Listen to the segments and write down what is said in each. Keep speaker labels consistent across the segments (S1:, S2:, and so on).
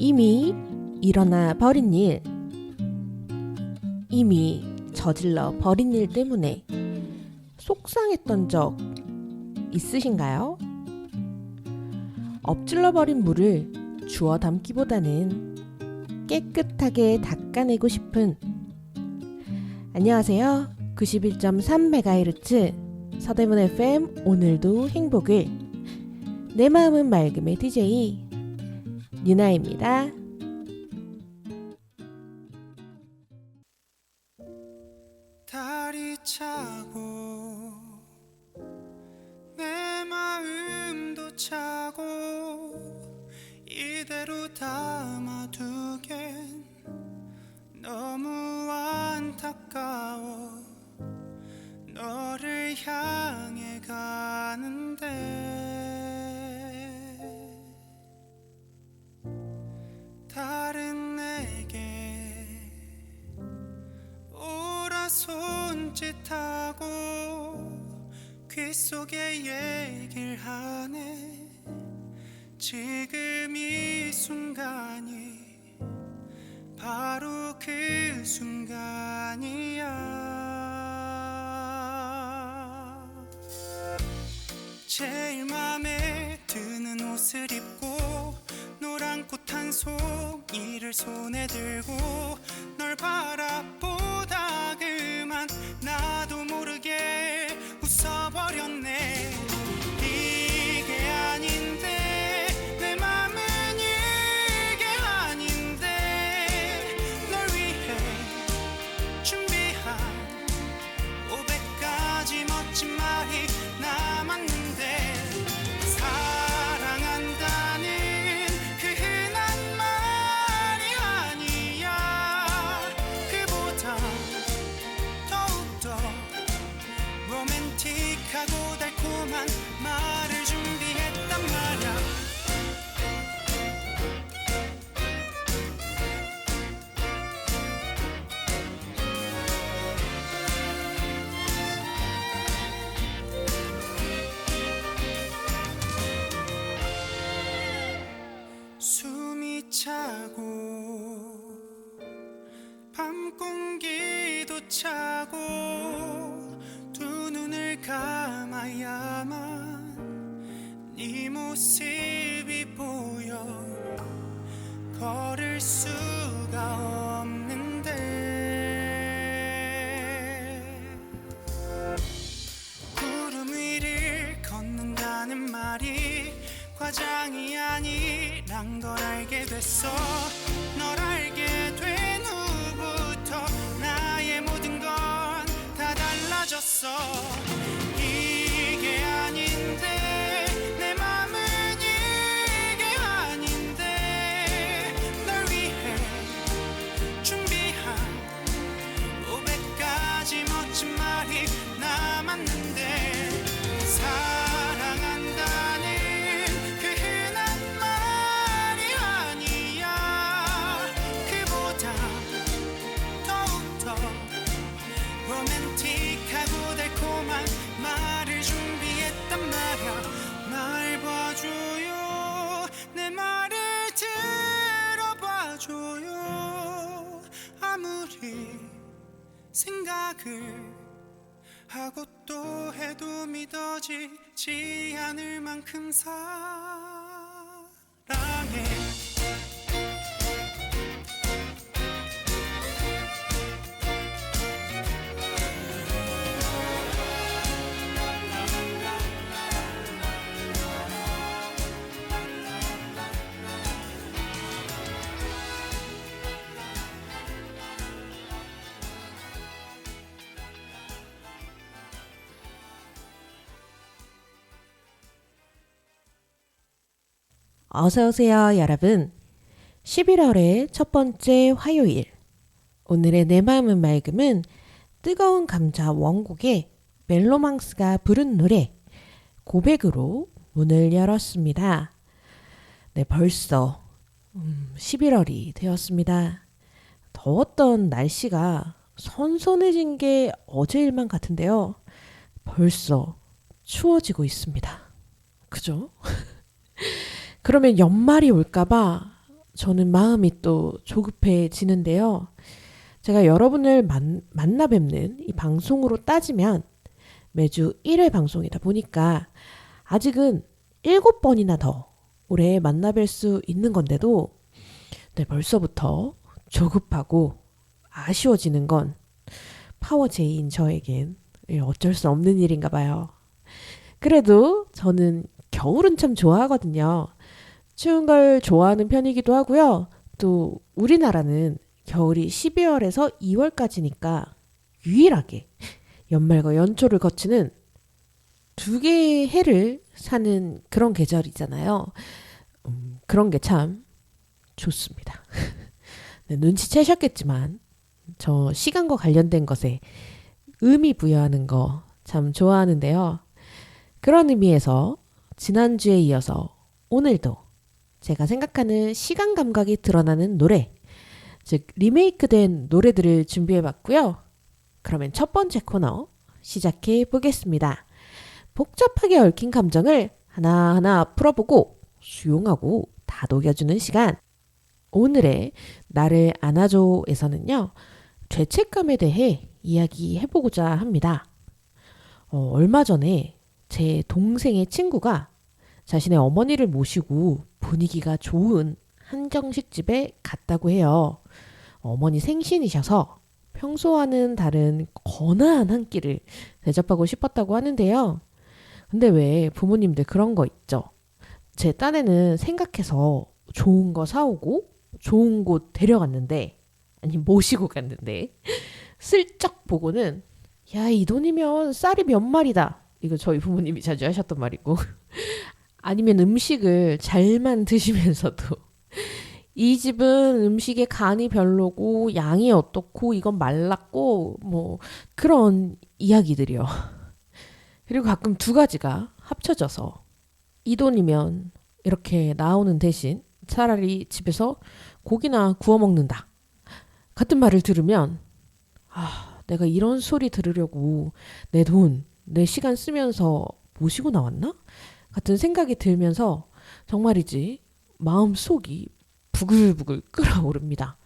S1: 이미 일어나 버린 일, 이미 저질러 버린 일 때문에 속상했던 적 있으신가요? 엎질러 버린 물을 주워 담기보다는 깨끗하게 닦아내고 싶은, 안녕하세요. 91.3MHz 서대문 FM 오늘도 행복을, 내 마음은 맑음의 DJ 유나입니다.
S2: 달이 차고 내 마음도 차고 이대로 담아두겐 너무 안타까워. 너를 향해 가는데 다른 내게 오라 손짓하고 귓속에 얘기를 하네. 지금 이 순간이 바로 그 순간이야. 제일 맘에 드는 옷을 입고 노란 꽃 한 송이를 손에 들고 널 바라보다 그만 나도 모르게 웃어버렸네. 이게 아닌데 내 맘은 이게 아닌데 널 위해 준비한 500가지 멋진 말이 남았는데 사랑한다는 그 흔한 말이 아니야. 그보다 더욱더 로맨틱하고 달콤한 말을 준비했단 말야. 숨이 차고 밤 공기도 차고 두 눈을 감아야만 네 모습이 보여. 걸을 수가 없는데 구름 위를 걷는다는 말이 과장이 아니란 걸 알게 됐어. 널 알게 된 후부터 나의 모든 건 다 달라졌어. 이게 아닌데 내 맘은 이게 아닌데 널 위해 준비한 500가지 멋진 말이 남았는데 사랑한다는 그 흔한 말이 아니야. 그보다 더욱더 로맨틱하고 달콤한 말을 준비했단 말야. 날 봐줘요. 내 말을 들어봐줘요. 아무리 생각을 하고 또 해도 믿어지지 않을 만큼 사랑해.
S1: 어서오세요, 여러분. 11월의 첫 번째 화요일. 오늘의 내 마음은 맑음은 뜨거운 감자 원곡의 멜로망스가 부른 노래 고백으로 문을 열었습니다. 네, 벌써 11월이 되었습니다. 더웠던 날씨가 선선해진 게 어제 일만 같은데요. 벌써 추워지고 있습니다. 그죠? 그러면 연말이 올까봐 저는 마음이 또 조급해지는데요. 제가 여러분을 만나 뵙는 이 방송으로 따지면 매주 1회 방송이다 보니까 아직은 7번이나 더 올해 만나 뵐 수 있는 건데도 네, 벌써부터 조급하고 아쉬워지는 건 파워 제이인 저에겐 어쩔 수 없는 일인가 봐요. 그래도 저는 겨울은 참 좋아하거든요. 추운 걸 좋아하는 편이기도 하고요. 또 우리나라는 겨울이 12월에서 2월까지니까 유일하게 연말과 연초를 거치는 두 개의 해를 사는 그런 계절이잖아요. 그런 게 참 좋습니다. 네, 눈치채셨겠지만 저 시간과 관련된 것에 의미 부여하는 거 참 좋아하는데요. 그런 의미에서 지난주에 이어서 오늘도 제가 생각하는 시간 감각이 드러나는 노래, 즉 리메이크된 노래들을 준비해봤고요. 그러면 첫 번째 코너 시작해 보겠습니다. 복잡하게 얽힌 감정을 하나하나 풀어보고 수용하고 다독여주는 시간. 오늘의 나를 안아줘에서는요. 죄책감에 대해 이야기해보고자 합니다. 얼마 전에 제 동생의 친구가 자신의 어머니를 모시고 분위기가 좋은 한정식집에 갔다고 해요. 어머니 생신이셔서 평소와는 다른 거나한 한 끼를 대접하고 싶었다고 하는데요. 근데 왜 부모님들 그런 거 있죠? 제 딴에는 생각해서 좋은 거 사오고 좋은 곳 데려갔는데, 아니 모시고 갔는데 슬쩍 보고는 야, 이 돈이면 쌀이 몇 마리다. 이거 저희 부모님이 자주 하셨던 말이고 아니면 음식을 잘만 드시면서도 이 집은 음식의 간이 별로고 양이 어떻고 이건 말랐고 뭐 그런 이야기들이요. 그리고 가끔 두 가지가 합쳐져서 이 돈이면 이렇게 나오는 대신 차라리 집에서 고기나 구워 먹는다 같은 말을 들으면 내가 이런 소리 들으려고 내 돈, 내 시간 쓰면서 모시고 나왔나? 같은 생각이 들면서 정말이지 마음속이 부글부글 끓어오릅니다.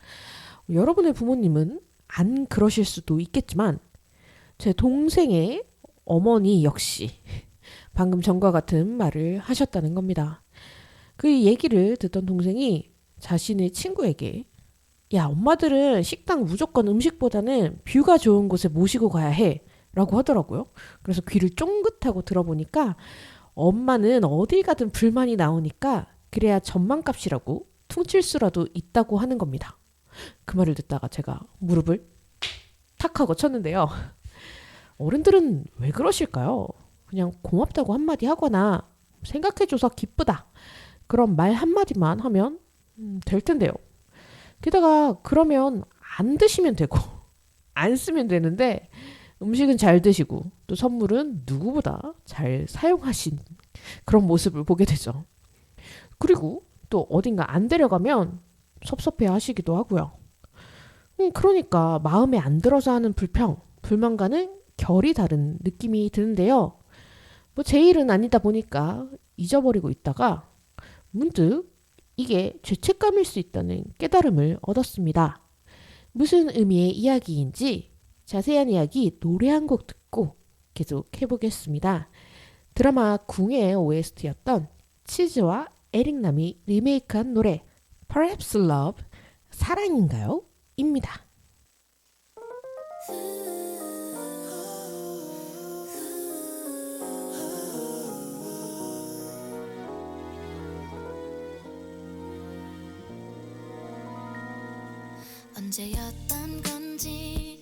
S1: 여러분의 부모님은 안 그러실 수도 있겠지만 제 동생의 어머니 역시 방금 전과 같은 말을 하셨다는 겁니다. 그 얘기를 듣던 동생이 자신의 친구에게 야, 엄마들은 식당 무조건 음식보다는 뷰가 좋은 곳에 모시고 가야 해 라고 하더라고요. 그래서 귀를 쫑긋하고 들어보니까 엄마는 어딜 가든 불만이 나오니까 그래야 전망값이라고 퉁칠 수라도 있다고 하는 겁니다. 그 말을 듣다가 제가 무릎을 탁 하고 쳤는데요. 어른들은 왜 그러실까요? 그냥 고맙다고 한마디 하거나 생각해줘서 기쁘다. 그런 말 한마디만 하면 될 텐데요. 게다가 그러면 안 드시면 되고 안 쓰면 되는데 음식은 잘 드시고 또 선물은 누구보다 잘 사용하신 그런 모습을 보게 되죠. 그리고 또 어딘가 안 데려가면 섭섭해 하시기도 하고요. 그러니까 마음에 안 들어서 하는 불평, 불만과는 결이 다른 느낌이 드는데요. 뭐 제 일은 아니다 보니까 잊어버리고 있다가 문득 이게 죄책감일 수 있다는 깨달음을 얻었습니다. 무슨 의미의 이야기인지 자세한 이야기 노래 한 곡 듣고 계속 해보겠습니다. 드라마 궁의 OST였던 치즈와 에릭남이 리메이크한 노래 Perhaps Love, 사랑인가요? 입니다.
S3: 언제였던 건지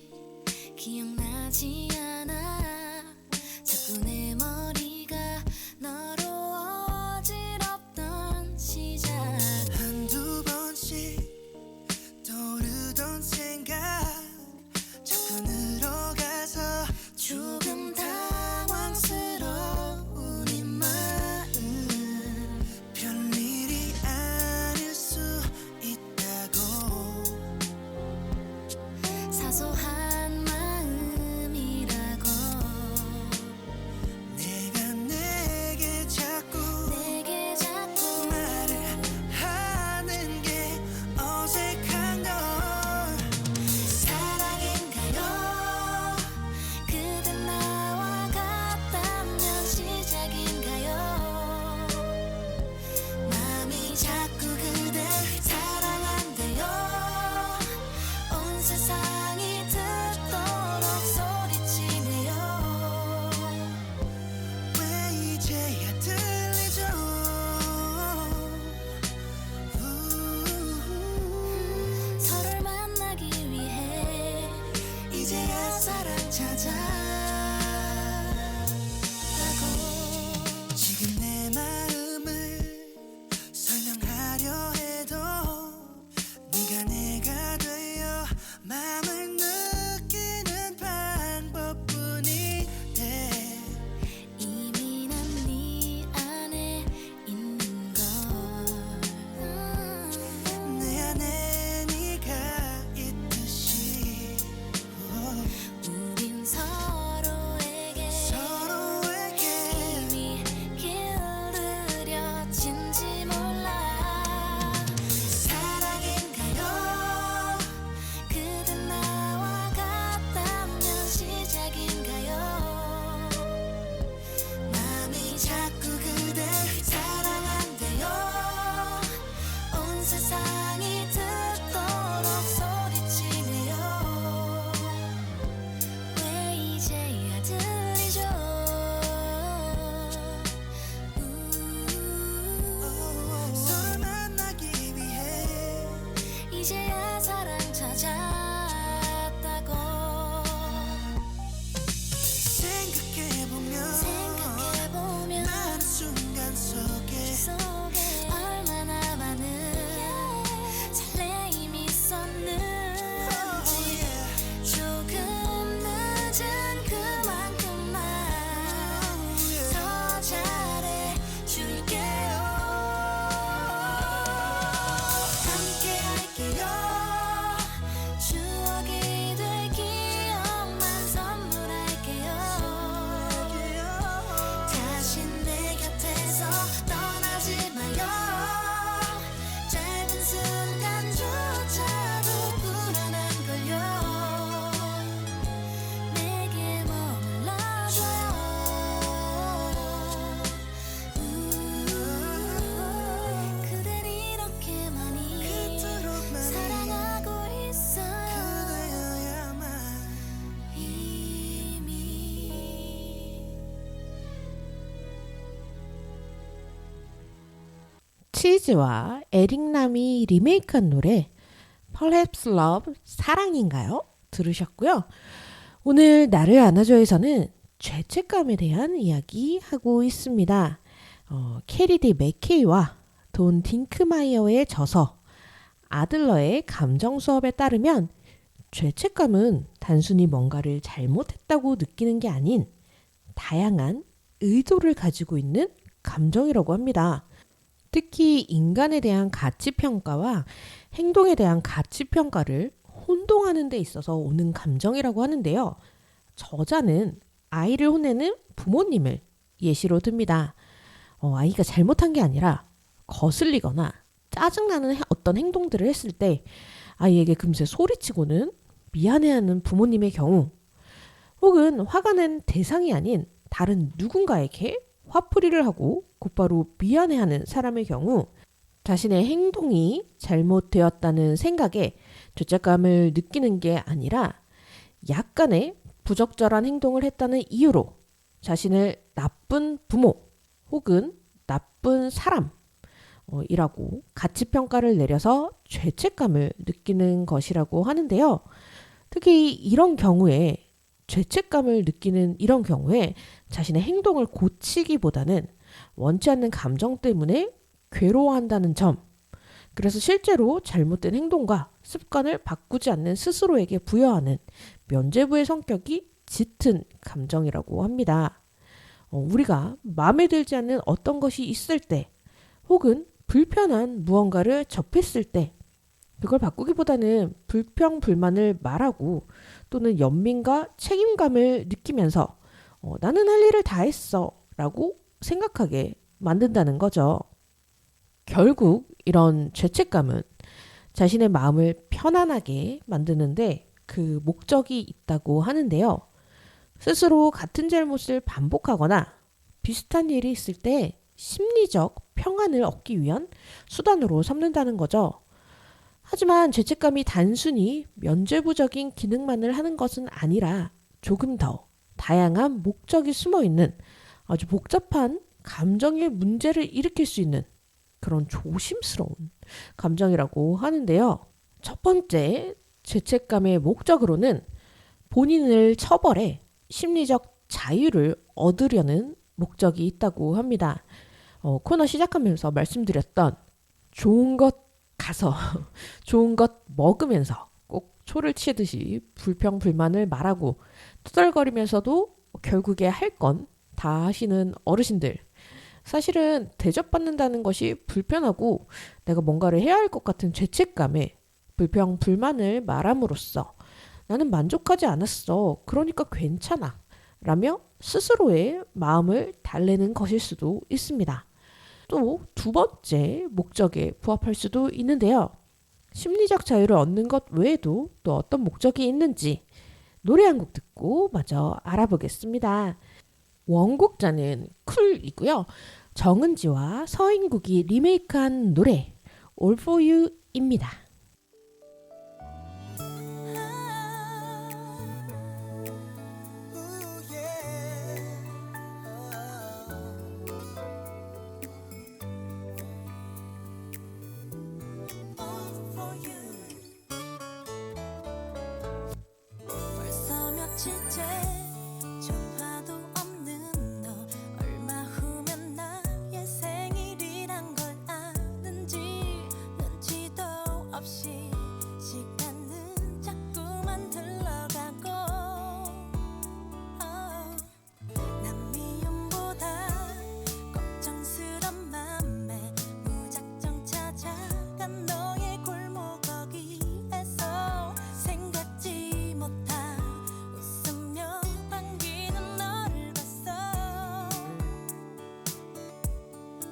S3: 기억나지 않아. 자꾸 내 머리가 너로 어지럽던 시작.
S2: 한두 번씩 떠오르던 생각 자꾸 늘어가서
S3: 조금 당황스러운 이 마음.
S2: 별일이 아닐 수 있다고
S3: 사소한 마음이라도 찾았다고.
S2: 지금 내 마음을 설명하려 해도 네가 내가 되어 마음을 느끼는 방법뿐이 돼.
S3: 이미 난 네 안에 있는 걸.
S2: 내 안에 네가 있듯이
S3: 우린 서로에게 이미 길들여진지 몰라.
S2: 사랑인가요?
S3: 그댄 나와 같다면 시작인가요?
S2: 마음이 자꾸 그댈 사랑한대요.
S3: 온 세상이 듣도록 소리치네요. 왜 이제야 들리죠?
S2: 서로 만나기 위해
S3: 이제야 사랑 찾았다고.
S2: 생각해보면 많은 순간 속에
S3: 얼마나 많은 설레임이 있었는지. 조금 늦은 그만큼만 더 잘해줄게요.
S2: 함께 할게요.
S3: 추억이 될 기억만 선물할게요. 다시 내 곁에서 떠나지 마요. 짧은 순간조차도 불안한걸요. 내게 머물러줘요. 그댈 이렇게 많이
S2: 그토록 많이
S3: 사랑하고 있어요.
S2: 그대여야만.
S3: 이미.
S1: 치즈와 에릭남이 리메이크한 노래 Perhaps Love 사랑인가요? 들으셨고요. 오늘 나를 안아줘에서는 죄책감에 대한 이야기 하고 있습니다. 캐리디 맥케이와 돈 딩크마이어의 저서 아들러의 감정 수업에 따르면 죄책감은 단순히 뭔가를 잘못했다고 느끼는 게 아닌 다양한 의도를 가지고 있는 감정이라고 합니다. 특히 인간에 대한 가치평가와 행동에 대한 가치평가를 혼동하는 데 있어서 오는 감정이라고 하는데요. 저자는 아이를 혼내는 부모님을 예시로 듭니다. 아이가 잘못한 게 아니라 거슬리거나 짜증나는 어떤 행동들을 했을 때 아이에게 금세 소리치고는 미안해하는 부모님의 경우, 혹은 화가 난 대상이 아닌 다른 누군가에게 화풀이를 하고 곧바로 미안해하는 사람의 경우 자신의 행동이 잘못되었다는 생각에 죄책감을 느끼는 게 아니라 약간의 부적절한 행동을 했다는 이유로 자신을 나쁜 부모 혹은 나쁜 사람이라고 가치평가를 내려서 죄책감을 느끼는 것이라고 하는데요. 특히 이런 경우에 죄책감을 느끼는 이런 경우에 자신의 행동을 고치기보다는 원치 않는 감정 때문에 괴로워한다는 점, 그래서 실제로 잘못된 행동과 습관을 바꾸지 않는 스스로에게 부여하는 면죄부의 성격이 짙은 감정이라고 합니다. 우리가 마음에 들지 않는 어떤 것이 있을 때 혹은 불편한 무언가를 접했을 때 그걸 바꾸기보다는 불평불만을 말하고 또는 연민과 책임감을 느끼면서 나는 할 일을 다 했어 라고 생각하게 만든다는 거죠. 결국 이런 죄책감은 자신의 마음을 편안하게 만드는데 그 목적이 있다고 하는데요. 스스로 같은 잘못을 반복하거나 비슷한 일이 있을 때 심리적 평안을 얻기 위한 수단으로 삼는다는 거죠. 하지만 죄책감이 단순히 면죄부적인 기능만을 하는 것은 아니라 조금 더 다양한 목적이 숨어 있는 아주 복잡한 감정의 문제를 일으킬 수 있는 그런 조심스러운 감정이라고 하는데요. 첫 번째 죄책감의 목적으로는 본인을 처벌해 심리적 자유를 얻으려는 목적이 있다고 합니다. 코너 시작하면서 말씀드렸던 좋은 것 가서 좋은 것 먹으면서 꼭 초를 치듯이 불평불만을 말하고 투덜거리면서도 결국에 할 건 다 하시는 어르신들. 사실은 대접받는다는 것이 불편하고 내가 뭔가를 해야 할 것 같은 죄책감에 불평불만을 말함으로써 나는 만족하지 않았어. 그러니까 괜찮아. 라며 스스로의 마음을 달래는 것일 수도 있습니다. 또 두 번째 목적에 부합할 수도 있는데요. 심리적 자유를 얻는 것 외에도 또 어떤 목적이 있는지 노래 한 곡 듣고 마저 알아보겠습니다. 원곡자는 쿨이고요. 정은지와 서인국이 리메이크한 노래 All For You입니다.
S2: Ooh, yeah. All for you.
S3: 벌써 며칠째 전화도 없는 너 얼마 후면 나의 생일이란 걸 아는지 눈치도 없이 시간은 자꾸만 흘러가고 난 미움보다 걱정스런 맘에 무작정 찾아간 너의 골목 거기에서 생각지 못한 웃으며 반기는 너를 봤어.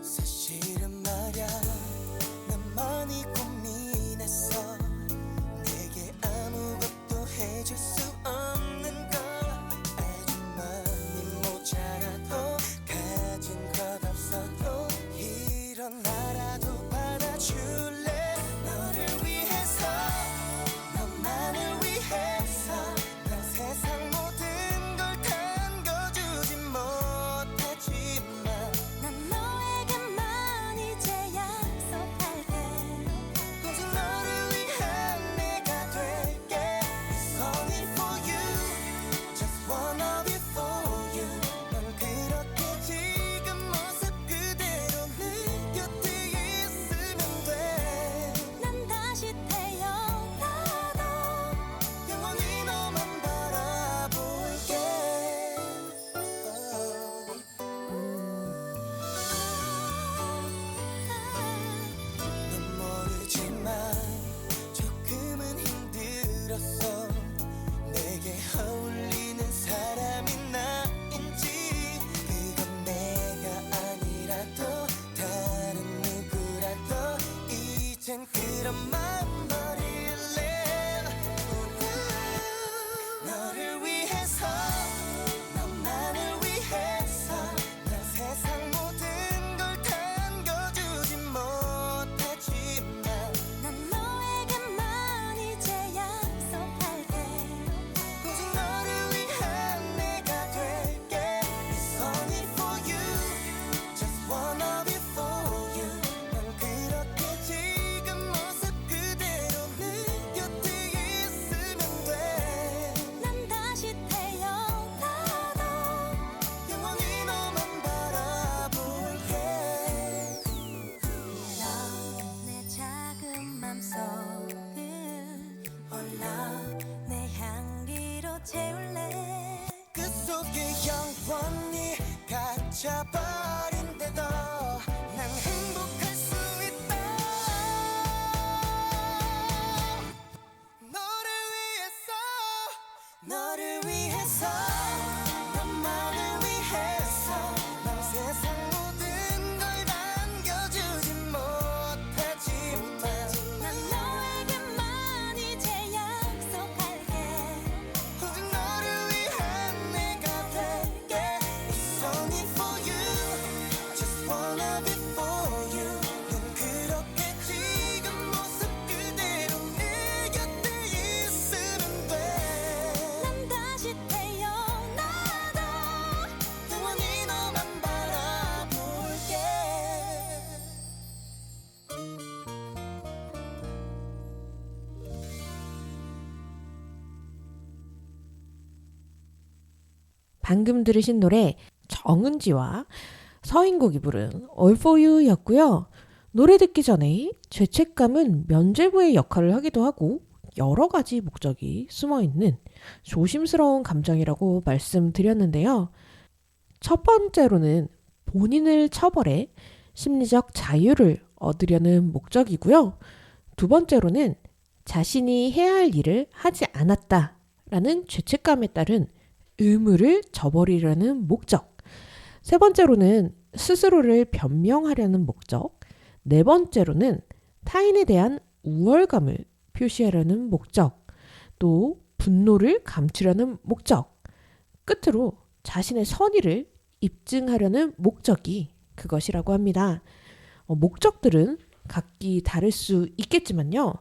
S2: 사실은 말야 난 많이 고민했어. 내게 아무것도 해줄 수 없는 걸 아주 많이 모자라도 가진 것 없어도 이런 나라도 받아줄래. 너를 위해서 너만을 위해서 난 세상 모든 걸 담겨주지 못하지만
S3: 난 너에게만 이제 약속할게.
S2: 오직 너를 위한 내가 될게. It's only for you, just wanna be for you. 넌 그렇게 지금 모습 그대로 내 곁에 있으면 돼.
S3: 난 다시 태어나도
S2: 영원히 너만 바라볼게. 넌 모르지만 조금은 힘들었어. 내게 어울리는 사람이 나인지 그건 내가 아니라도 다른 누구라도 이젠 그런 마음 버릴래. 너를 위해서 너만을 위해서 난 세상 모든 걸 담겨주지 못하지만
S3: 난 너에게만 이제 약속할게.
S2: 오직 너를 위한 내가 될게. It's only for you, just wanna be for you. 넌 그렇게 지금 모습 그대로 내 곁에 있으면 돼.
S3: 난 다시 태어나도
S2: 영원히 너만 바라볼게.
S3: 너 내 작은 맘속을 홀라 내 향기로 채울래.
S2: 그 속에 영원히 갇혀버린데도 난 행복할 수 있다. 너를 위해서 너를 위해서 너만을 위해서 난 세상 모든 걸 남겨주지 못하지만
S3: 난 너에게만 이제 약속할게.
S2: 오직 너를 위한 내가 될게. It's only for you, just wanna be for you. 넌 그렇게 지금 모습 그대로 내 곁에 있으면 돼.
S3: 난 다시 태어나도
S1: 방금 들으신 노래 정은지와 서인국이 부른 All For You 였고요. 노래 듣기 전에 죄책감은 면죄부의 역할을 하기도 하고 여러 가지 목적이 숨어있는 조심스러운 감정이라고 말씀드렸는데요. 첫 번째로는 본인을 처벌해 심리적 자유를 얻으려는 목적이고요. 두 번째로는 자신이 해야 할 일을 하지 않았다라는 죄책감에 따른 의무를 저버리려는 목적. 세 번째로는 스스로를 변명하려는 목적. 네 번째로는 타인에 대한 우월감을 표시하려는 목적. 또 분노를 감추려는 목적. 끝으로 자신의 선의를 입증하려는 목적이 그것이라고 합니다. 목적들은 각기 다를 수 있겠지만요.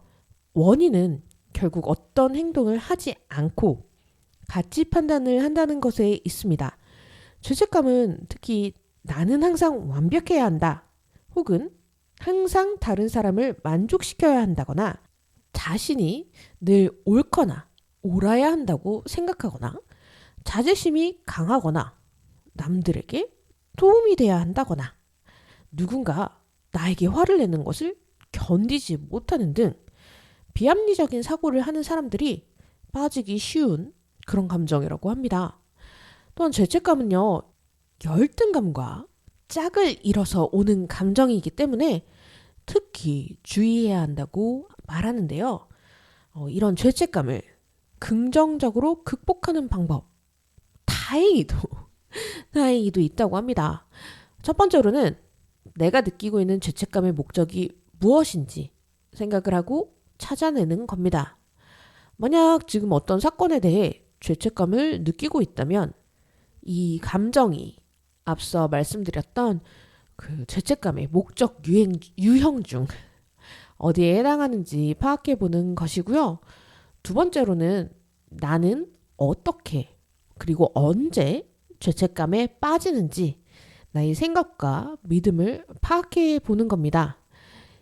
S1: 원인은 결국 어떤 행동을 하지 않고 가치 판단을 한다는 것에 있습니다. 죄책감은 특히 나는 항상 완벽해야 한다. 혹은 항상 다른 사람을 만족시켜야 한다거나 자신이 늘 옳거나 옳아야 한다고 생각하거나 자존심이 강하거나 남들에게 도움이 돼야 한다거나 누군가 나에게 화를 내는 것을 견디지 못하는 등 비합리적인 사고를 하는 사람들이 빠지기 쉬운 그런 감정이라고 합니다. 또한 죄책감은요, 열등감과 짝을 이뤄서 오는 감정이기 때문에 특히 주의해야 한다고 말하는데요. 이런 죄책감을 긍정적으로 극복하는 방법, 다행히도 있다고 합니다. 첫 번째로는 내가 느끼고 있는 죄책감의 목적이 무엇인지 생각을 하고 찾아내는 겁니다. 만약 지금 어떤 사건에 대해 죄책감을 느끼고 있다면 이 감정이 앞서 말씀드렸던 그 죄책감의 목적 유형 중 어디에 해당하는지 파악해 보는 것이고요. 두 번째로는 나는 어떻게 그리고 언제 죄책감에 빠지는지 나의 생각과 믿음을 파악해 보는 겁니다.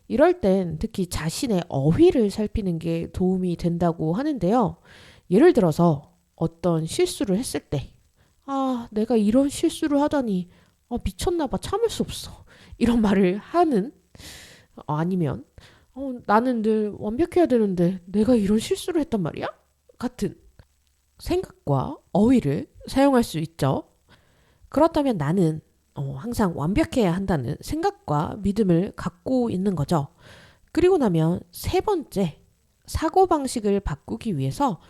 S1: 이럴 땐 특히 자신의 어휘를 살피는 게 도움이 된다고 하는데요. 예를 들어서 어떤 실수를 했을 때 내가 이런 실수를 하다니 미쳤나 봐. 참을 수 없어. 이런 말을 하는 아니면 나는 늘 완벽해야 되는데 내가 이런 실수를 했단 말이야? 같은 생각과 어휘를 사용할 수 있죠. 그렇다면 나는 항상 완벽해야 한다는 생각과 믿음을 갖고 있는 거죠. 그리고 나면 세 번째, 사고방식을 바꾸기 위해서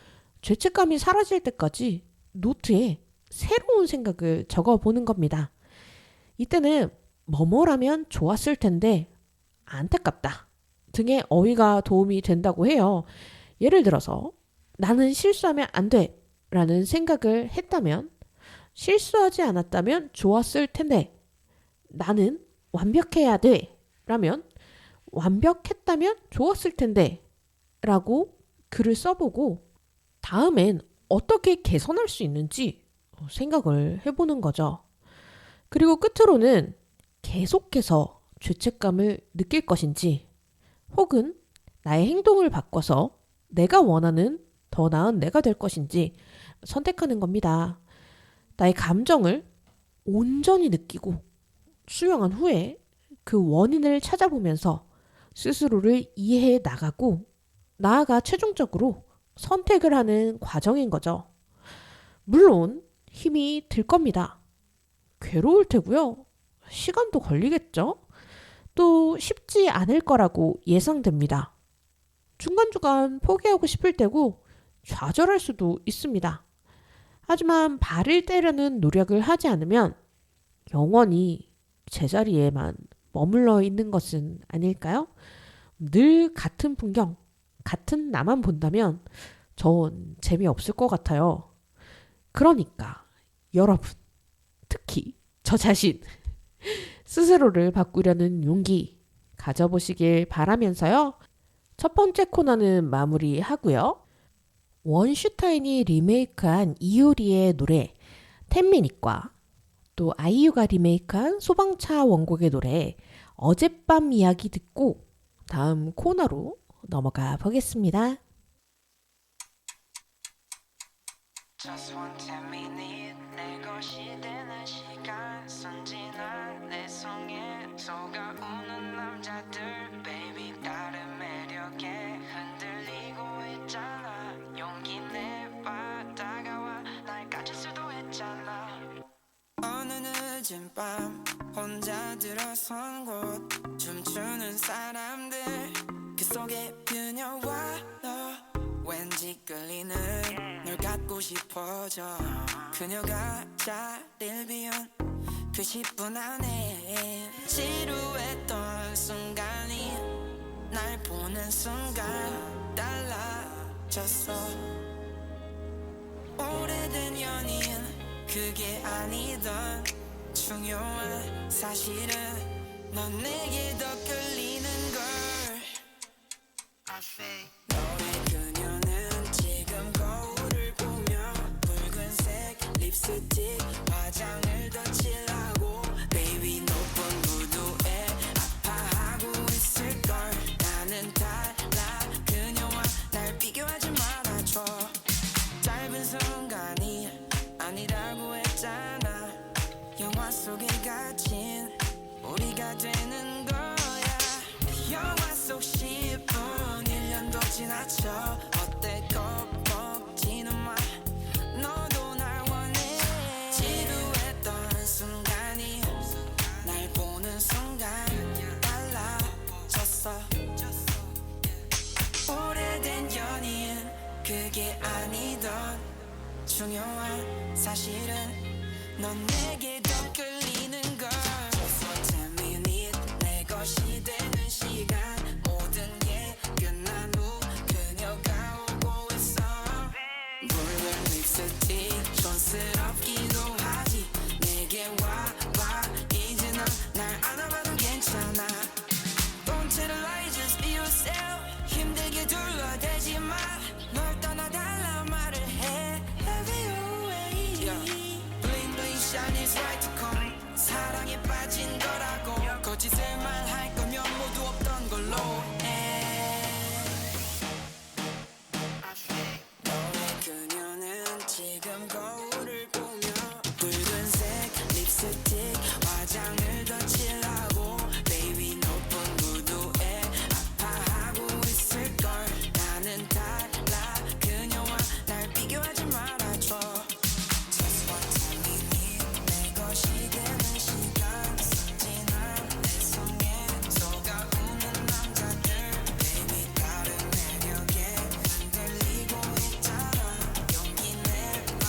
S1: 죄책감이 사라질 때까지 노트에 새로운 생각을 적어보는 겁니다. 이때는 뭐뭐라면 좋았을 텐데 안타깝다 등의 어휘가 도움이 된다고 해요. 예를 들어서 나는 실수하면 안 돼 라는 생각을 했다면 실수하지 않았다면 좋았을 텐데 나는 완벽해야 돼 라면 완벽했다면 좋았을 텐데 라고 글을 써보고 다음엔 어떻게 개선할 수 있는지 생각을 해보는 거죠. 그리고 끝으로는 계속해서 죄책감을 느낄 것인지 혹은 나의 행동을 바꿔서 내가 원하는 더 나은 내가 될 것인지 선택하는 겁니다. 나의 감정을 온전히 느끼고 수용한 후에 그 원인을 찾아보면서 스스로를 이해해 나가고 나아가 최종적으로 선택을 하는 과정인 거죠. 물론 힘이 들 겁니다. 괴로울 테고요. 시간도 걸리겠죠. 또 쉽지 않을 거라고 예상됩니다. 중간중간 포기하고 싶을 때고 좌절할 수도 있습니다. 하지만 발을 떼려는 노력을 하지 않으면 영원히 제자리에만 머물러 있는 것은 아닐까요? 늘 같은 풍경, 같은 나만 본다면 전 재미없을 것 같아요. 그러니까 여러분, 특히 저 자신 스스로를 바꾸려는 용기 가져보시길 바라면서요. 첫 번째 코너는 마무리하고요. 원슈타인이 리메이크한 이효리의 노래 10미닛과 또 아이유가 리메이크한 소방차 원곡의 노래 어젯밤 이야기 듣고 다음 코너로 넘어가 보겠습니다.
S4: Just one 10 minute 내 것이 되는 시간 순진한 내 성에 속아오는 남자들 Baby 다른 매력에 흔들리고 있잖아 용기 내봐 다가와 날 가질 수도 있잖아 어느 늦은 밤 혼자 들어선 곳 춤추는 사람들 그 속에 그녀와 너 왠지 끌리는 널 갖고 싶어져 그녀가 자리를 비운 그 10분 안에 지루했던 순간이 날 보는 순간 달라졌어 오래된 연인 그게 아니던 중요한 사실은 넌 내게 더 끌리는 걸 너의 그녀는 지금 거울을 보며 붉은색 립스틱 화장을 더 칠하고 Baby 높은 구두에 아파하고 있을걸 나는 달라 그녀와 날 비교하지 말아줘 짧은 순간이 아니라고 했잖아 영화 속에 갇힌 우리가 되는 거야 영화 속 10분 1년도 지나쳐 어때 겁먹지는 마 너도 날 원해 지루했던 순간이 날 보는 순간 달라졌어 오래된 연인 그게 아니던 중요한 사실은 넌 내게 더 끌리는 걸 Just one 10 minute 내 것이 되는 시간 모든 게 끝난 후 그녀가 오고 있어 붉은 립스틱 촌스럽기도 하지 내게 와봐 이제 넌 날 안아봐도 괜찮아 Don't tell a lie just be yourself 힘들게 둘러대지 마널 떠나달라 말을 해 Every way Bling bling shine is right to come 사랑에 빠진 거라고 거짓을 말할 거면 모두 없던 걸로 해 너의 그녀는 지금 거울을 보며 붉은색 립스틱 화장을 더 칠하고 Baby 높은 구두에 아파하고 있을걸 나는 달라 그녀와 날 비교하지 말아줘 Just one 10 minute 내 것이 되는 시간 순진한 내 성에 속아오는 남자들 Baby 다른 매력에 흔들리고 있잖아 용기 내봐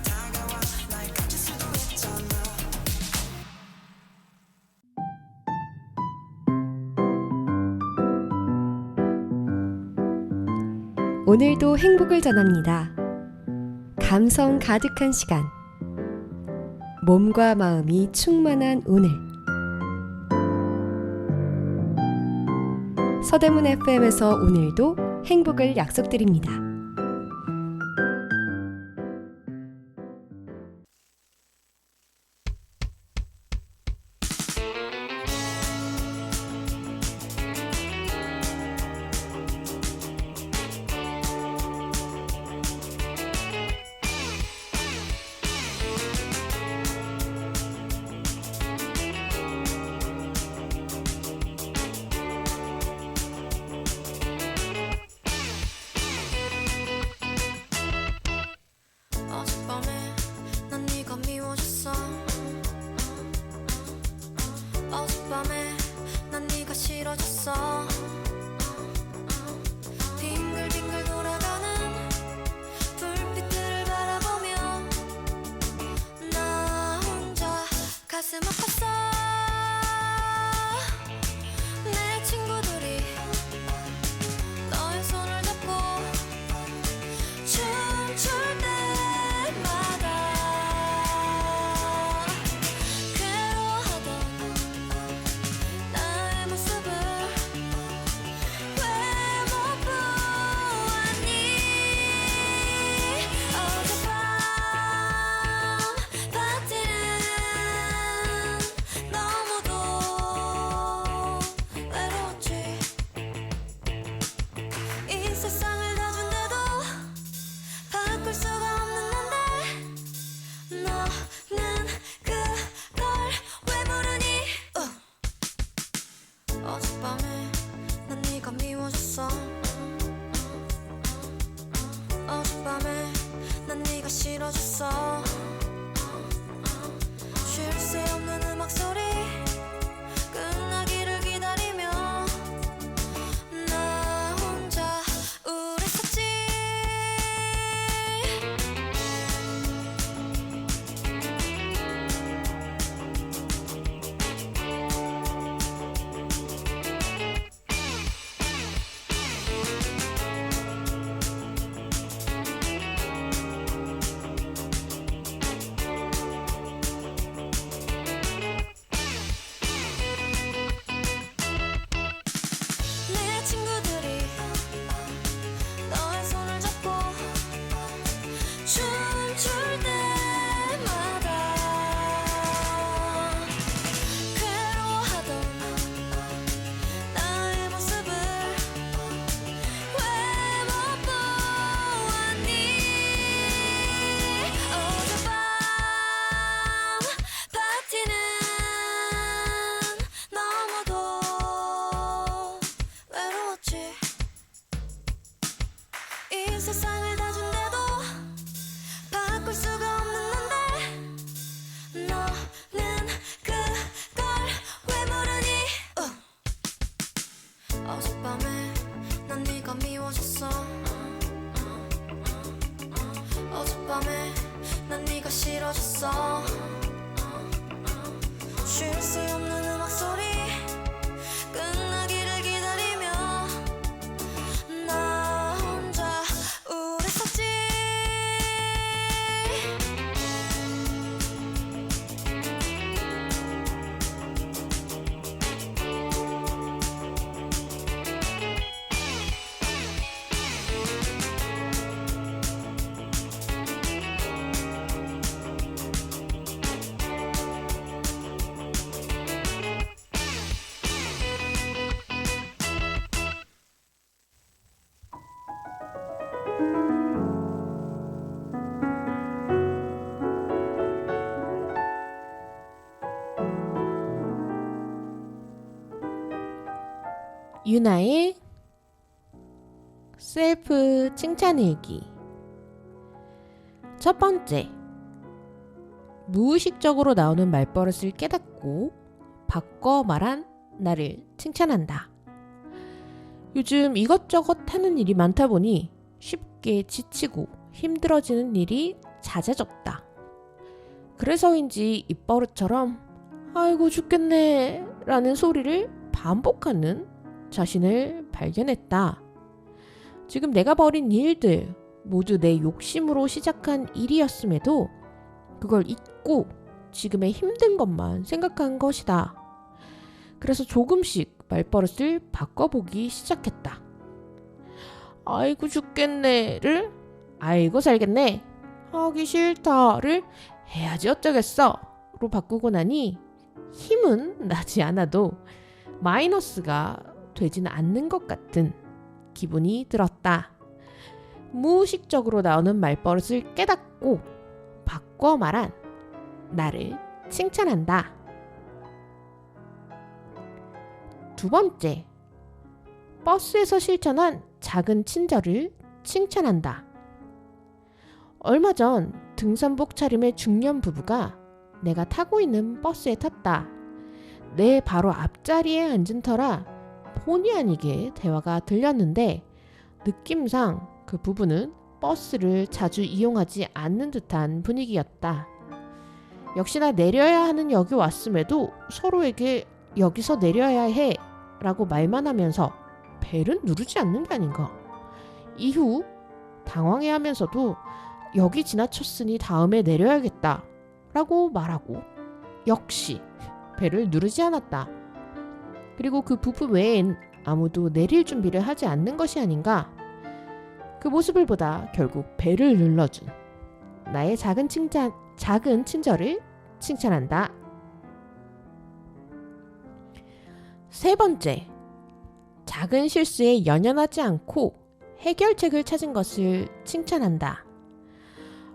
S4: 다가와 날 가질 수도 있잖아
S5: 오늘도 행복을 전합니다. 감성 가득한 시간. 몸과 마음이 충만한 오늘. 서대문 FM에서 오늘도 행복을 약속드립니다.
S3: 어젯밤에 난 네가 미워졌어 어젯밤에 난 네가 싫어졌어 빙글빙글 돌아가는 불빛들을 바라보며 나 혼자 가슴 아팠어 내 친구들이 너의 손을 잡고 춤출 때마다 괴로워하던 나의 모습을 왜 못 보았니 어젯밤 파티는 난 네가 싫어졌어. 쉴 수 없는 음악 소리 끝나기를 기다리며 나 혼자 우울했었지.
S1: 유나의 셀프 칭찬일기. 첫 번째, 무의식적으로 나오는 말버릇을 깨닫고 바꿔 말한 나를 칭찬한다. 요즘 이것저것 하는 일이 많다 보니 쉽게 지치고 힘들어지는 일이 잦아졌다. 그래서인지 입버릇처럼 아이고 죽겠네 라는 소리를 반복하는 자신을 발견했다. 지금 내가 벌인 일들 모두 내 욕심으로 시작한 일이었음에도 그걸 잊고 지금의 힘든 것만 생각한 것이다. 그래서 조금씩 말버릇을 바꿔보기 시작했다. 아이고 죽겠네를 아이고 살겠네, 하기 싫다를 해야지 어쩌겠어 로 바꾸고 나니 힘은 나지 않아도 마이너스가 되지는 않는 것 같은 기분이 들었다. 무의식적으로 나오는 말버릇을 깨닫고 바꿔 말한 나를 칭찬한다. 두 번째, 버스에서 실천한 작은 친절을 칭찬한다. 얼마 전 등산복 차림의 중년 부부가 내가 타고 있는 버스에 탔다. 내 바로 앞자리에 앉은 터라 본의 아니게 대화가 들렸는데 느낌상 그 부부는 버스를 자주 이용하지 않는 듯한 분위기였다. 역시나 내려야 하는 역이 왔음에도 서로에게 여기서 내려야 해 라고 말만 하면서 벨은 누르지 않는 게 아닌가. 이후 당황해하면서도 여기 지나쳤으니 다음에 내려야겠다 라고 말하고 역시 벨을 누르지 않았다. 그리고 그 부부 외엔 아무도 내릴 준비를 하지 않는 것이 아닌가. 그 모습을 보다 결국 벨을 눌러준 나의 작은 친절을 칭찬한다. 세 번째, 작은 실수에 연연하지 않고 해결책을 찾은 것을 칭찬한다.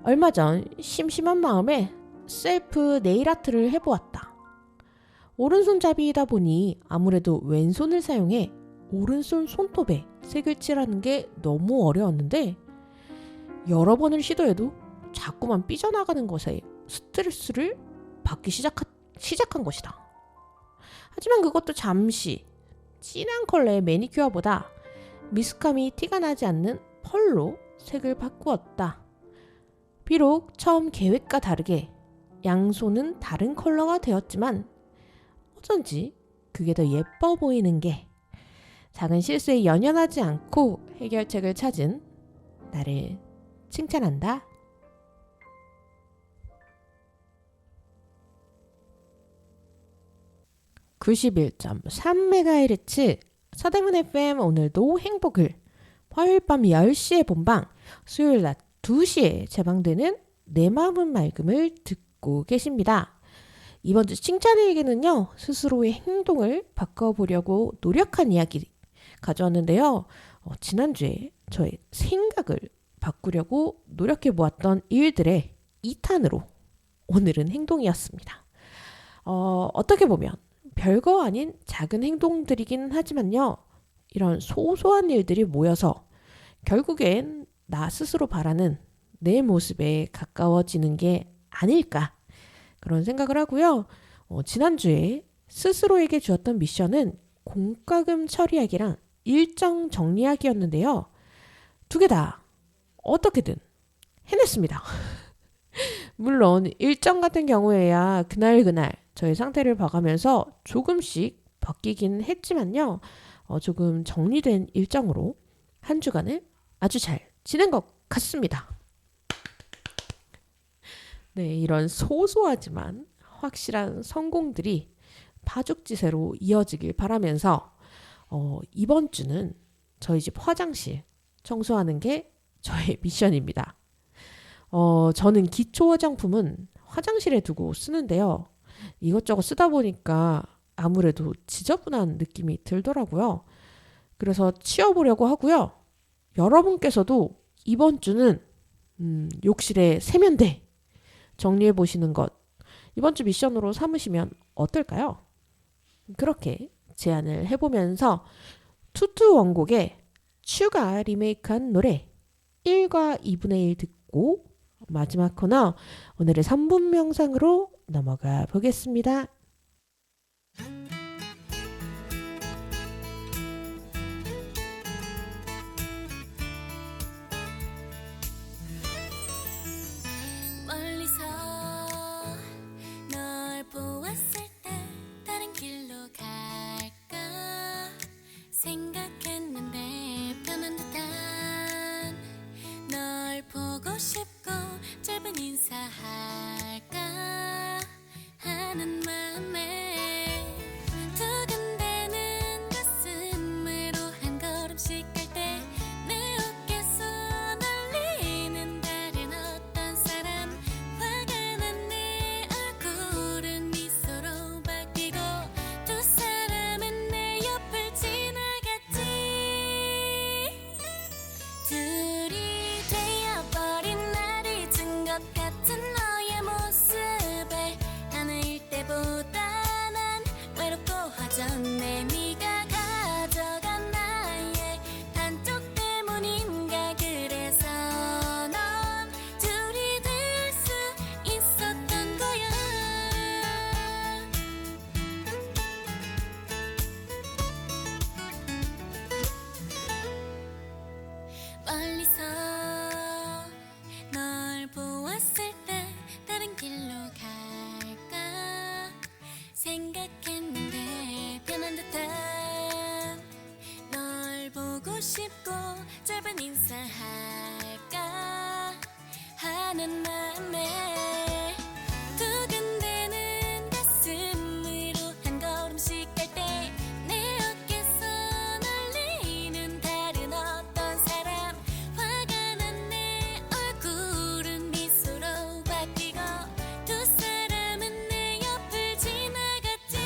S1: 얼마 전 심심한 마음에 셀프 네일 아트를 해보았다. 오른손잡이이다 보니 아무래도 왼손을 사용해 오른손 손톱에 색을 칠하는 게 너무 어려웠는데 여러 번을 시도해도 자꾸만 삐져나가는 것에 스트레스를 받기 시작한 것이다. 하지만 그것도 잠시 진한 컬러의 매니큐어보다 미숙함이 티가 나지 않는 펄로 색을 바꾸었다. 비록 처음 계획과 다르게 양손은 다른 컬러가 되었지만 어쩐지 그게 더 예뻐 보이는 게 작은 실수에 연연하지 않고 해결책을 찾은 나를 칭찬한다. (91.3MHz) 서대문 FM 오늘도 행복을 화요일 밤 10시에 본방, 수요일 낮 2시에 재방되는 내 마음은 맑음을 듣고 계십니다. 이번 주 칭찬일기는요, 스스로의 행동을 바꿔보려고 노력한 이야기 가져왔는데요. 지난주에 저의 생각을 바꾸려고 노력해보았던 일들의 2탄으로 오늘은 행동이었습니다. 어떻게 보면 별거 아닌 작은 행동들이긴 하지만요. 이런 소소한 일들이 모여서 결국엔 나 스스로 바라는 내 모습에 가까워지는 게 아닐까 그런 생각을 하고요. 지난주에 스스로에게 주었던 미션은 공과금 처리하기랑 일정 정리하기였는데요. 두 개 다 어떻게든 해냈습니다. 물론 일정 같은 경우에야 그날 저의 상태를 봐가면서 조금씩 바뀌긴 했지만요. 조금 정리된 일정으로 한 주간을 아주 잘 지낸 것 같습니다. 네, 이런 소소하지만 확실한 성공들이 파죽지세로 이어지길 바라면서 이번 주는 저희 집 화장실 청소하는 게 저의 미션입니다. 저는 기초 화장품은 화장실에 두고 쓰는데요. 이것저것 쓰다 보니까 아무래도 지저분한 느낌이 들더라고요. 그래서 치워보려고 하고요. 여러분께서도 이번 주는 욕실의 세면대 정리해 보시는 것 이번 주 미션으로 삼으시면 어떨까요? 그렇게 제안을 해보면서 투투 원곡의 추가 리메이크한 노래 1과 2분의 1 듣고 마지막 코너 오늘의 3분 명상으로 넘어가 보겠습니다.
S3: 멀리서 널 보았을 때 다른 길로 갈까 생각했는데 변한 듯한 널 보고 싶고 짧은 인사할까 하는 마음에 두근대는 가슴으로 한 걸음씩 갈 때 내 어깨서 날리는 다른 어떤 사람 화가 난 내 얼굴은 미소로 바뀌고 두 사람은 내 옆을 지나갔지 둘이 되어버린 날 잊은 것 같은 너의 모습에 하나일 때보다 난 외롭고 허전해 네가 가져간 나의 한쪽 때문인가 그래서 넌 둘이 될 수 있었던 거야 멀리서 널 보았을 때 다른 길로 갈까 생각했는데 변한 듯한 널 보고 싶고 짧은 인사할까 하는 마음에 두근대는 가슴으로 한 걸음씩 갈 때 내 어깨서 날리는 다른 어떤 사람 화가 난 내 얼굴은 미소로 바뀌고 두 사람은 내 옆을 지나갔지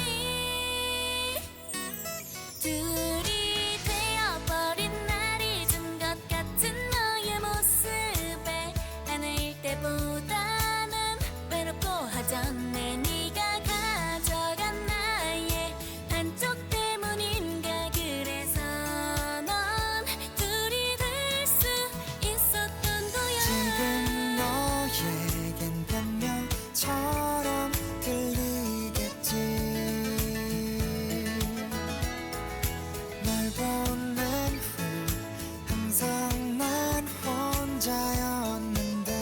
S3: 둘이 되어버린 날 잊은 것 같은 너의 모습에 하나일 때보다 난 외롭고 허전해 네가 가져간 나의 한쪽 때문인가 그래서 넌 둘이 될 수 있었던 거야
S2: 지금 너에겐 변명처럼 들리겠지 널 보낸 후 항상 난 혼자였는데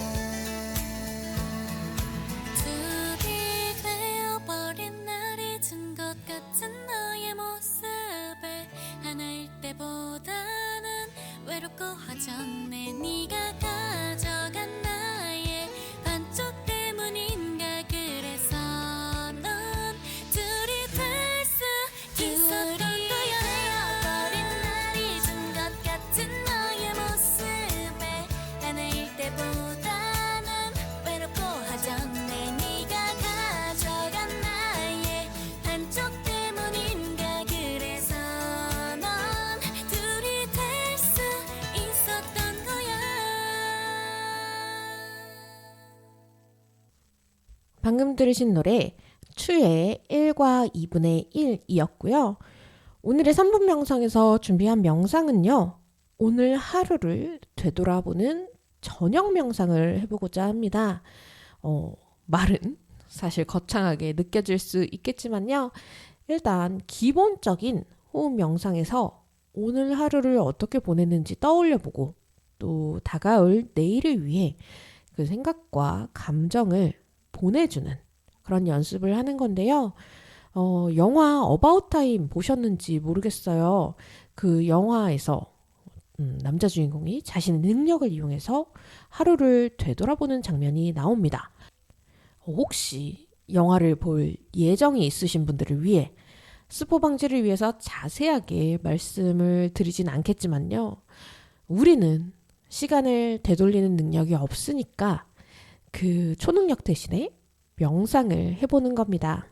S3: 둘이 되어버린 날 잊은 것 같은 너의 모습에 하나일 때보다는 외롭고 허전해 네가 가져간 나의 반쪽 때문인가 그래서 넌 둘이 될 수 있었던 거야 되어버린 날 잊은 것 같은 너의 모습에 하나일 때보다는 외롭고 허전해 네가 가져간 나의 한쪽 때문인가 그래서 넌 둘이 될 수 있었던 거야
S1: 방금 들으신 노래 추의 1과 2분의 1이었고요. 오늘의 3분 명상에서 준비한 명상은요. 오늘 하루를 되돌아보는 저녁 명상을 해보고자 합니다. 말은 사실 거창하게 느껴질 수 있겠지만요. 일단 기본적인 호흡 명상에서 오늘 하루를 어떻게 보냈는지 떠올려보고 또 다가올 내일을 위해 그 생각과 감정을 보내주는 그런 연습을 하는 건데요. 영화 어바웃 타임 보셨는지 모르겠어요. 그 영화에서 남자 주인공이 자신의 능력을 이용해서 하루를 되돌아보는 장면이 나옵니다. 혹시 영화를 볼 예정이 있으신 분들을 위해 스포 방지를 위해서 자세하게 말씀을 드리진 않겠지만요. 우리는 시간을 되돌리는 능력이 없으니까 그 초능력 대신에 명상을 해보는 겁니다.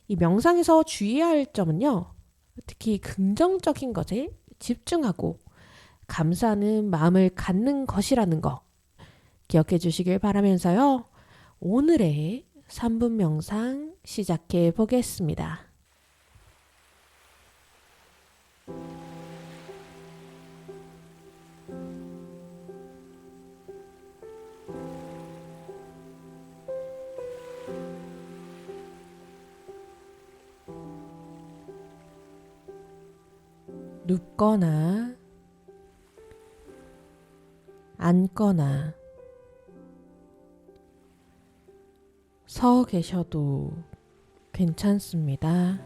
S1: 이 명상에서 주의해야 할 점은요. 특히 긍정적인 것에 집중하고 감사하는 마음을 갖는 것이라는 거 기억해 주시길 바라면서요. 오늘의 3분 명상 시작해 보겠습니다. 눕거나 앉거나 서 계셔도 괜찮습니다.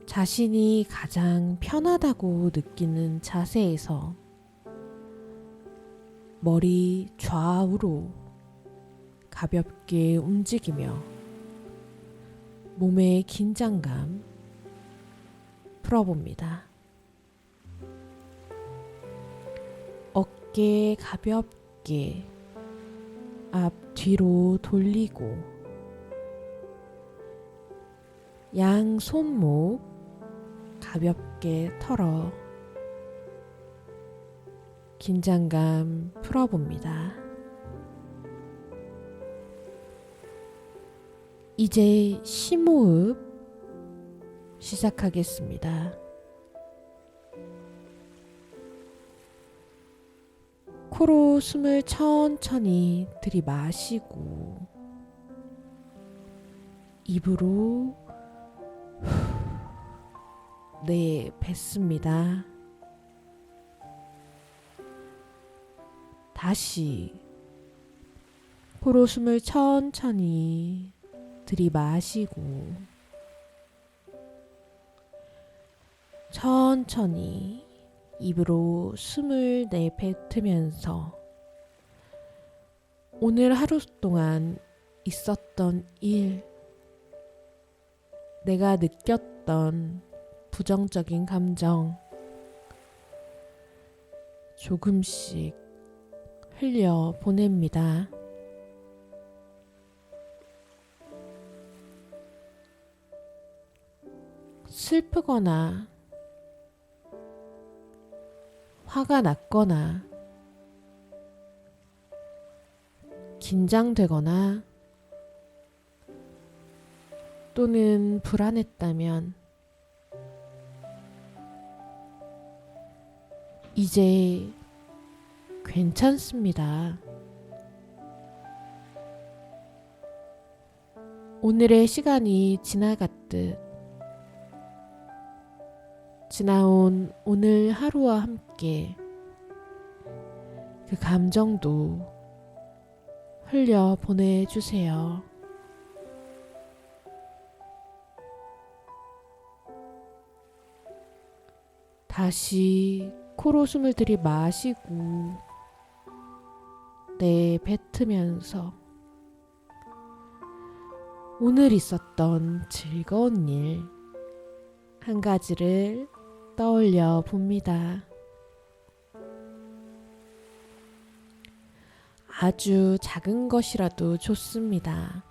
S1: 자신이 가장 편하다고 느끼는 자세에서 머리 좌우로 가볍게 움직이며 몸의 긴장감 풀어봅니다. 어깨 가볍게 앞뒤로 돌리고 양 손목 가볍게 털어 긴장감 풀어봅니다. 이제 심호흡 시작하겠습니다. 코로 숨을 천천히 들이마시고 입으로 내뱉습니다. 다시 코로 숨을 천천히 들이마시고 천천히 입으로 숨을 내뱉으면서 오늘 하루 동안 있었던 일, 내가 느꼈던 부정적인 감정 조금씩 흘려 보냅니다. 슬프거나 화가 났거나 긴장되거나 또는 불안했다면 이제 괜찮습니다. 오늘의 시간이 지나갔듯 지나온 오늘 하루와 함께 그 감정도 흘려 보내주세요. 다시 코로 숨을 들이마시고 내뱉으면서 오늘 있었던 즐거운 일 한 가지를 떠올려 봅니다. 아주 작은 것이라도 좋습니다.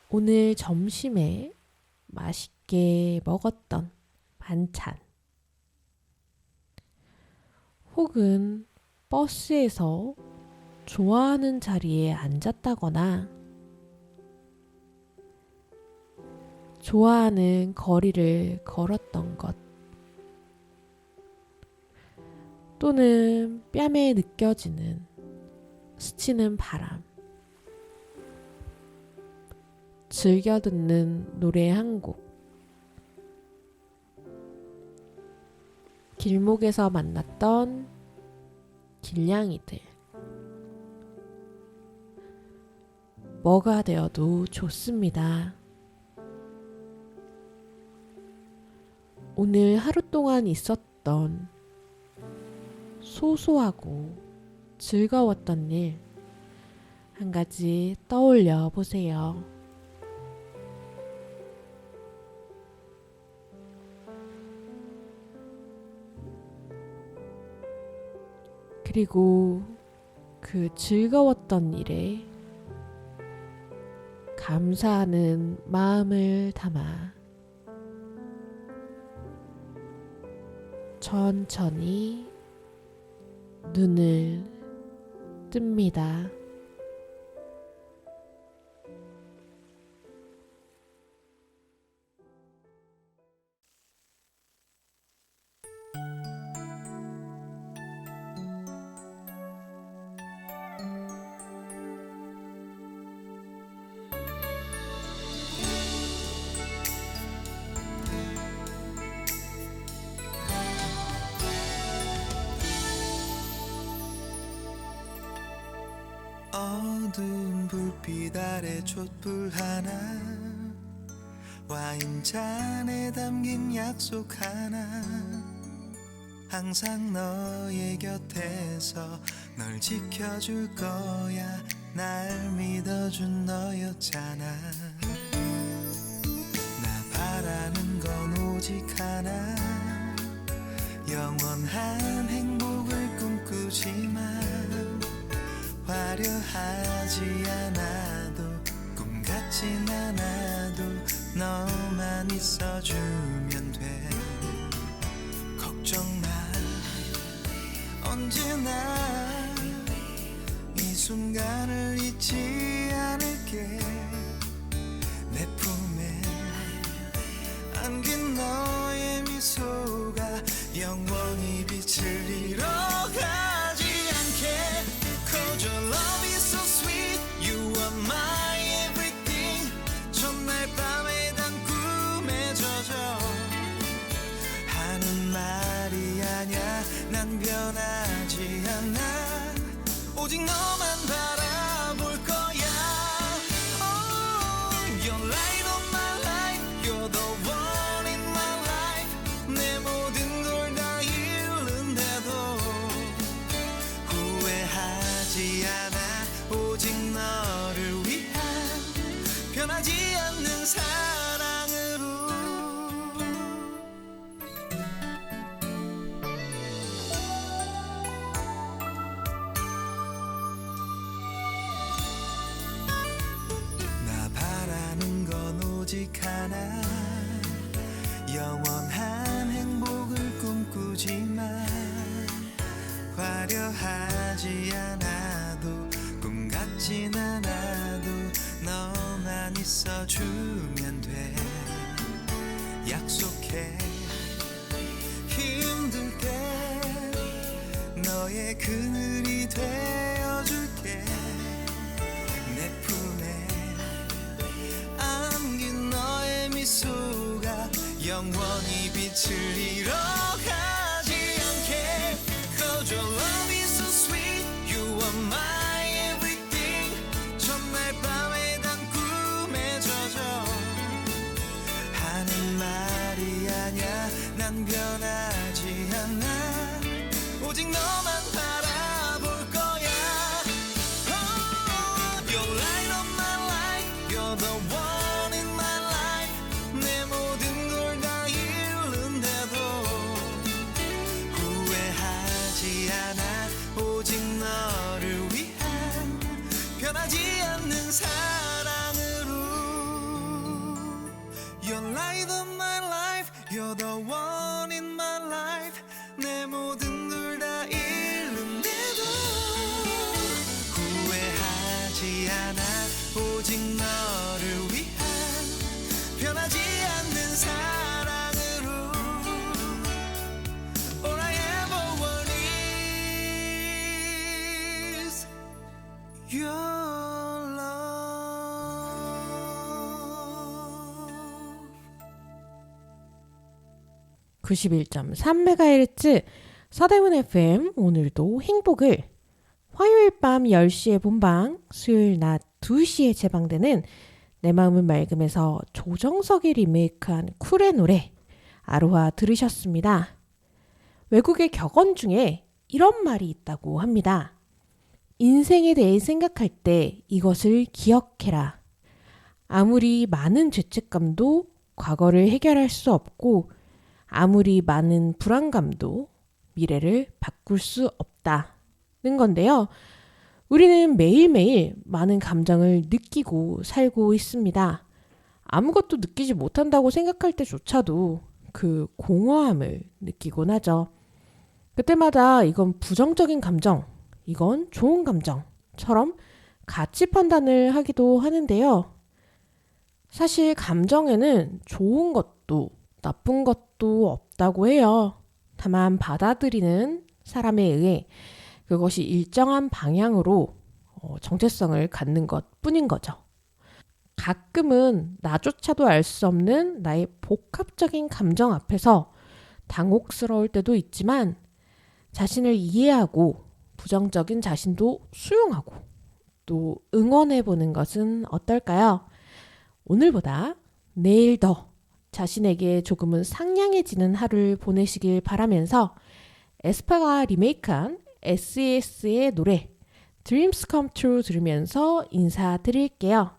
S1: 오늘 점심에 맛있게 먹었던 반찬, 혹은 버스에서 좋아하는 자리에 앉았다거나 좋아하는 거리를 걸었던 것, 또는 뺨에 느껴지는 스치는 바람, 즐겨 듣는 노래 한 곡, 길목에서 만났던 길냥이들. 뭐가 되어도 좋습니다. 오늘 하루 동안 있었던 소소하고 즐거웠던 일 한 가지 떠올려 보세요. 그리고 그 즐거웠던 일에 감사하는 마음을 담아 천천히 눈을 뜹니다.
S2: 어두운 불빛 아래 촛불 하나 와인잔에 담긴 약속 하나 항상 너의 곁에서 널 지켜줄 거야 날 믿어준 너였잖아 나 바라는 건 오직 하나 영원한 행복을 꿈꾸지만 화려하지 않아도 꿈 같진 않아도 너만 있어주면 돼 걱정 마 언제나 이 순간을 잊지 않을게 내 품에 안긴 너의 미소가 영원히 빛을 잃어가지 않게 Cause your love is so sweet You are my everything 첫날 밤에 단 꿈에 젖어 하는 말이 아냐 난 변하지 않아 오직 너만 바라볼 거야 Oh, you're light of my life You're the one in my life 내 모든 걸 다 잃는데도 후회하지 않아 오직 너를 위한 변하지 않는 사랑으로 나 바라는 건 오직 하나 영원한 행복을 꿈꾸지만 화려하지 않아도 꿈 같진 않아도 너만 있어주면 돼 약속해 힘들 때 너의 그늘이 되어줄게 내 품에 안긴 너의 미소가 영원히 빛을 잃어가지 않게 Cause your love is so sweet You are my everything 첫날 밤에 단 꿈에 젖어 하는 말이 아냐 난 변하지 않아 오직 너만 바라볼 거야 Oh, you're light of my life You're the one in my life 내 모든 걸 다 잃는데도 후회하지 않아 오직 너를 위한 변하지 않는 사랑으로 You're light of my life You're the one in my life 내 모든 걸 다 잃는데도 후회하지 않아 오직 너를 위한 변하지 않는 사랑으로 All I ever want is your love
S1: 91.3MHz 서대문 FM 오늘도 행복을 화요일 밤 10시에 본방, 수요일 낮 2시에 재방되는 내 마음은 맑음에서 조정석이 리메이크한 쿨의 노래 아로하 들으셨습니다. 외국의 격언 중에 이런 말이 있다고 합니다. 인생에 대해 생각할 때 이것을 기억해라. 아무리 많은 죄책감도 과거를 해결할 수 없고 아무리 많은 불안감도 미래를 바꿀 수 없다는 건데요. 우리는 매일매일 많은 감정을 느끼고 살고 있습니다. 아무것도 느끼지 못한다고 생각할 때조차도 그 공허함을 느끼곤 하죠. 그때마다 이건 부정적인 감정, 이건 좋은 감정처럼 가치 판단을 하기도 하는데요. 사실 감정에는 좋은 것도 나쁜 것도 없다고 해요. 다만 받아들이는 사람에 의해 그것이 일정한 방향으로 정체성을 갖는 것 뿐인 거죠. 가끔은 나조차도 알 수 없는 나의 복합적인 감정 앞에서 당혹스러울 때도 있지만 자신을 이해하고 부정적인 자신도 수용하고 또 응원해보는 것은 어떨까요? 오늘보다 내일 더 자신에게 조금은 상냥해지는 하루를 보내시길 바라면서 에스파가 리메이크한 SES의 노래 Dreams Come True 들으면서 인사드릴게요.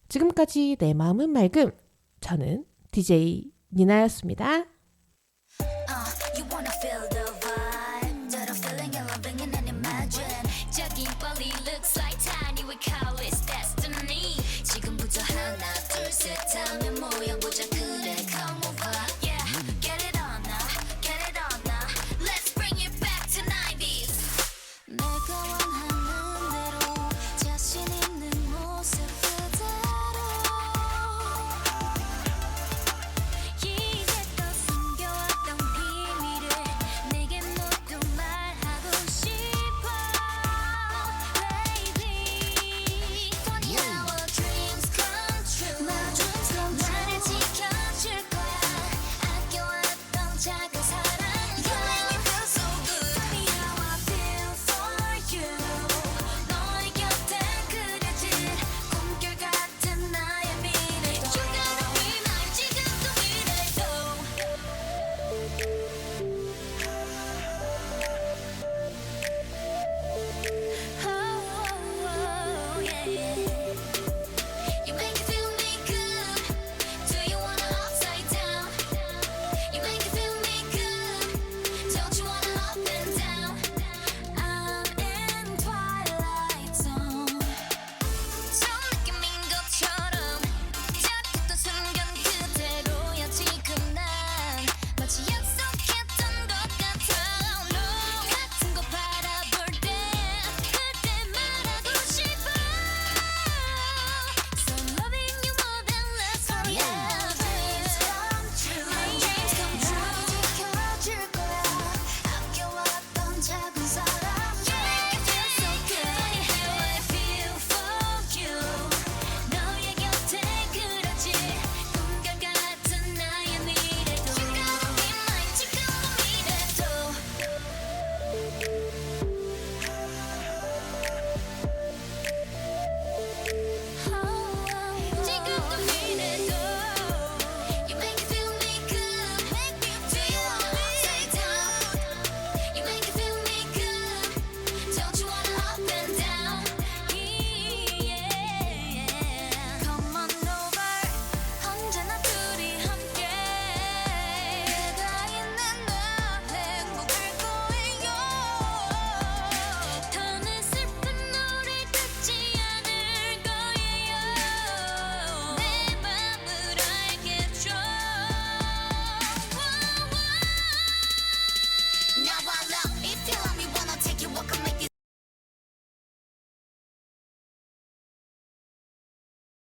S1: 지금까지 내 마음은 맑음. 저는 DJ 니나였습니다.